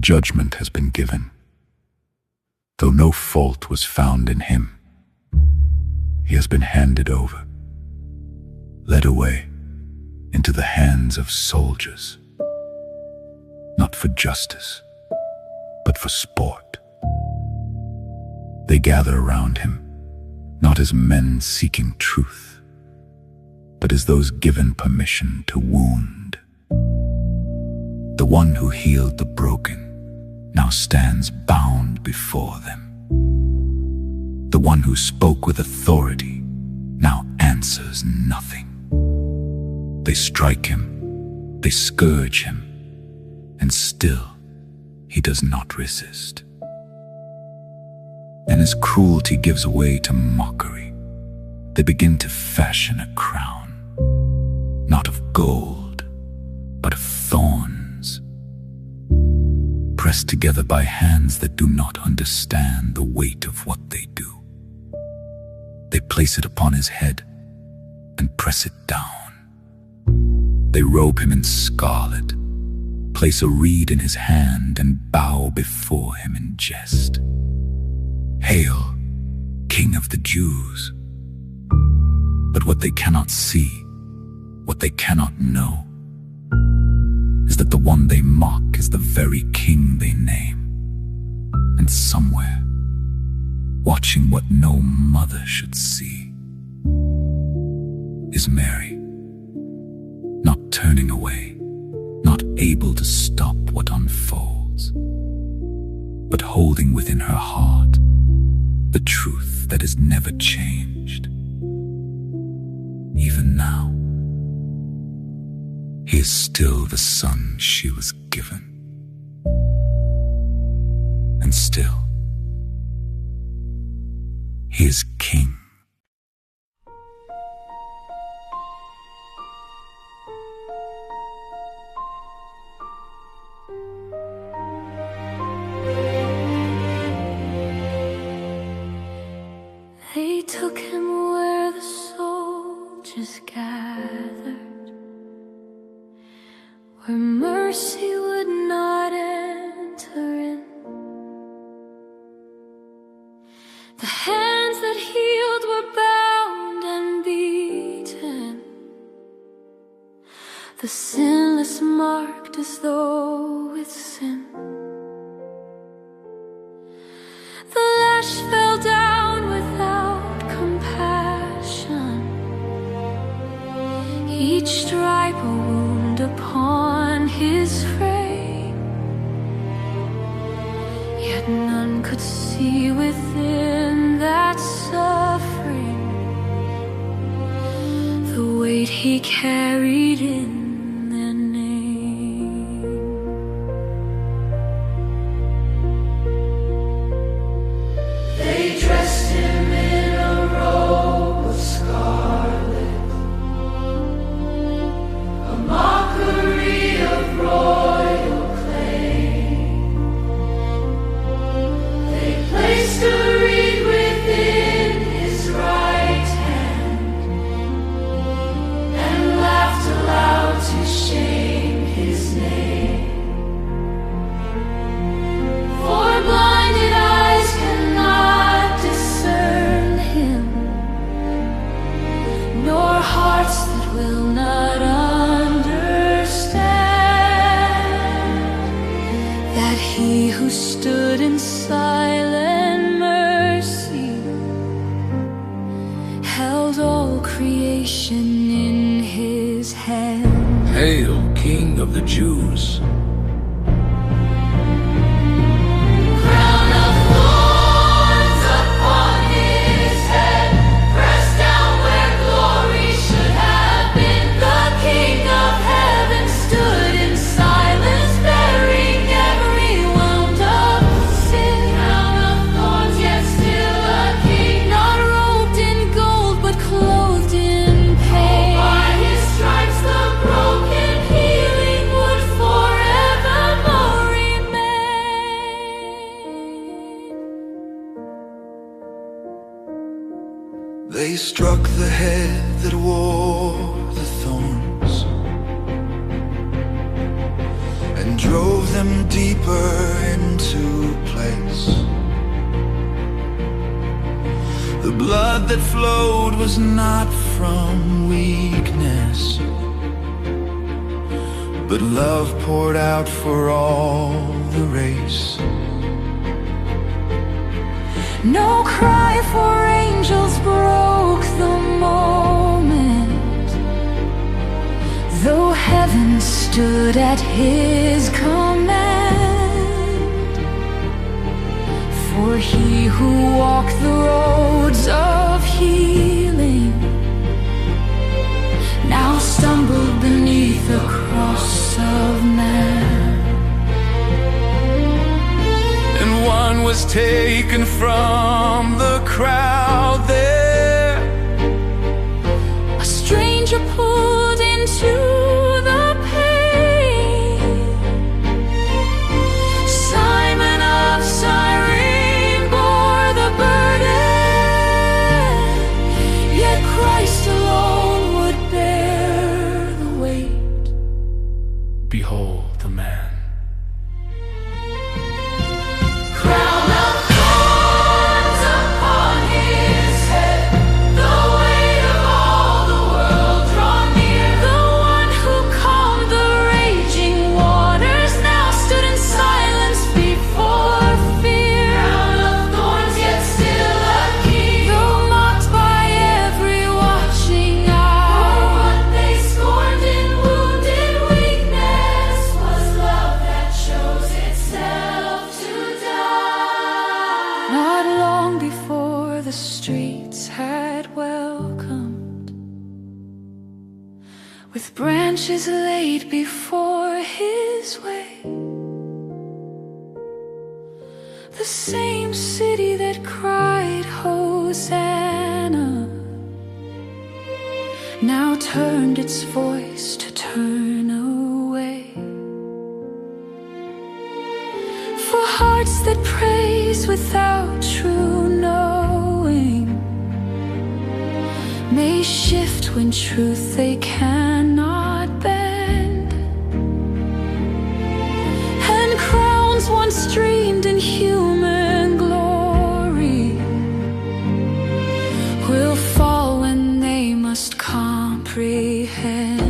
judgment has been given. Though no fault was found in him, he has been handed over, led away into the hands of soldiers, not for justice, but for sport. They gather around him, not as men seeking truth, but as those given permission to wound. The one who healed the broken now stands bound before them. The one who spoke with authority now answers nothing. They strike him, they scourge him, and still he does not resist. And as cruelty gives way to mockery, they begin to fashion a crown, not of gold, but of thorns, pressed together by hands that do not understand the weight of what they do. They place it upon his head and press it down. They robe him in scarlet, place a reed in his hand, and bow before him in jest. Hail, King of the Jews! But what they cannot see, what they cannot know, is that the one they mock is the very king they name. And somewhere, watching what no mother should see, is Mary, not turning away, not able to stop what unfolds, but holding within her heart the truth that is never changed. Even now, he is still the son she was given. And still, he is king. They took him where the soldiers gathered, where mercy would not enter in. The hands that healed were bound and beaten, the sinless marked as though with sin. The lash fell down without compassion, each stripe a wound upon his frame. Yet none could see within that suffering the weight he carried in their name. They dressed him in a robe of scarlet, a mockery of royal clay. They placed a reed within his right hand and laughed aloud to shame his name. For blinded eyes cannot discern him, nor hearts that will not understand that he who stood in silent mercy held all creation in his hand. Hail, King of the Jews! Crown of thorns upon his head, pressed down where glory should have been. The King of heaven stood in silence, bearing every wound of sin. Crown of thorns, yet still a king, not robed in gold, but clothed in pain. By his stripes the broken healing would forevermore remain. They struck the head that wore the thorns and drew drove them deeper into place. The blood that flowed was not from weakness, but love poured out for all the race. No cry for angels broke the moment, though heaven stood at his command. For he who walked the roads of healing now stumbled beneath the cross of man. And one was taken from the crowd there, A stranger pulled into the pain. Simon of Cyrene bore the burden, yet Christ alone would bear the weight. behold the man. Crown of thorns upon his head, the weight of all the world drawn near. The one who calmed the raging waters now stood in silence before fear. Crown of thorns, yet still a king, though mocked by every watching eye. For what they scorned in wounded weakness was love that chose itself to die. Not long before the streets had welcomed, with branches laid before his way, the same city that cried Hosanna now turned its voice to turn away. For hearts that praise without true knowing may shift when truth they cannot bend, and crowns once dreamed in human glory will fall when they must comprehend.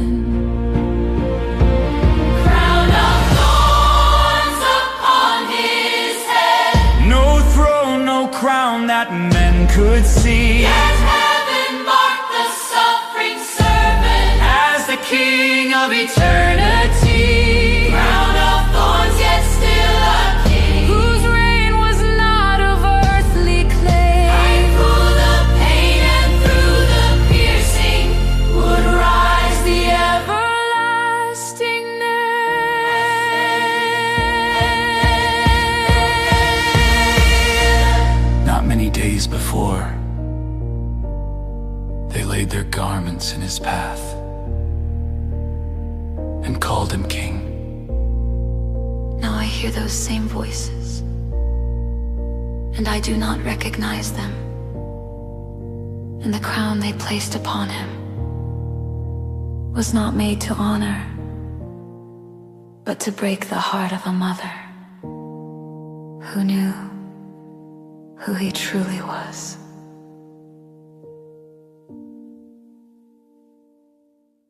Crown of thorns upon his head, No throne, no crown that men could see, yet heaven marked the suffering servant as the King of eternity. Crown of thorns, yet still a king, whose reign was not of earthly clay. Through the pain and through the piercing would rise the everlasting name. Not many days before, they laid their garments in his path and called him king. Now I hear those same voices, and I do not recognize them. And the crown they placed upon him was not made to honor, but to break the heart of a mother who knew who he truly was.